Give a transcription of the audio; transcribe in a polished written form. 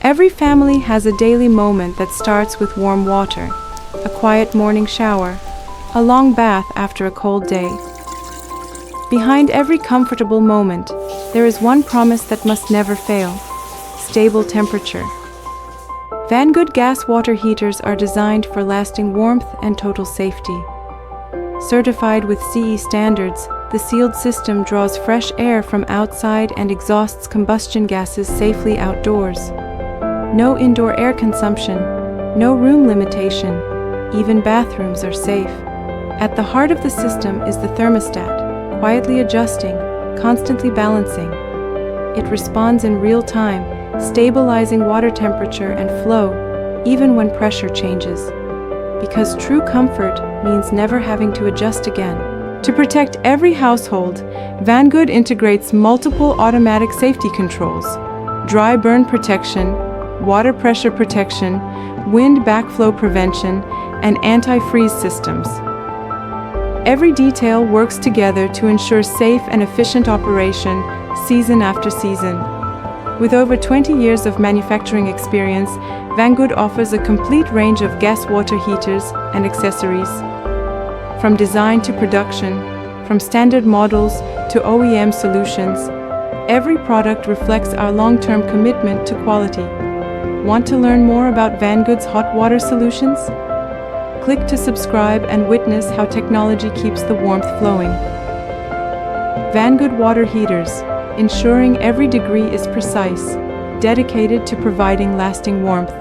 Every family has a daily moment that starts with warm water, a quiet morning shower, a long bath after a cold day. Behind every comfortable moment, there is one promise that must never fail: stable temperature. Vangood gas water heaters are designed for lasting warmth and total safety. Certified with CE standards, the sealed system draws fresh air from outside and exhausts combustion gases safely outdoors. No indoor air consumption, no room limitation, even bathrooms are safe. At the heart of the system is the thermostat, quietly adjusting, constantly balancing. It responds in real time, stabilizing water temperature and flow, even when pressure changes. Because true comfort means never having to adjust again. To protect every household, Vangood integrates multiple automatic safety controls: dry burn protection, water pressure protection, wind backflow prevention, and anti-freeze systems. Every detail works together to ensure safe and efficient operation season after season. With over 20 years of manufacturing experience, Vangood offers a complete range of gas water heaters and accessories. From design to production, from standard models to OEM solutions, every product reflects our long-term commitment to quality. Want to learn more about Vangood's hot water solutions? Click to subscribe and witness how technology keeps the warmth flowing. Vangood water heaters, ensuring every degree is precise, dedicated to providing lasting warmth.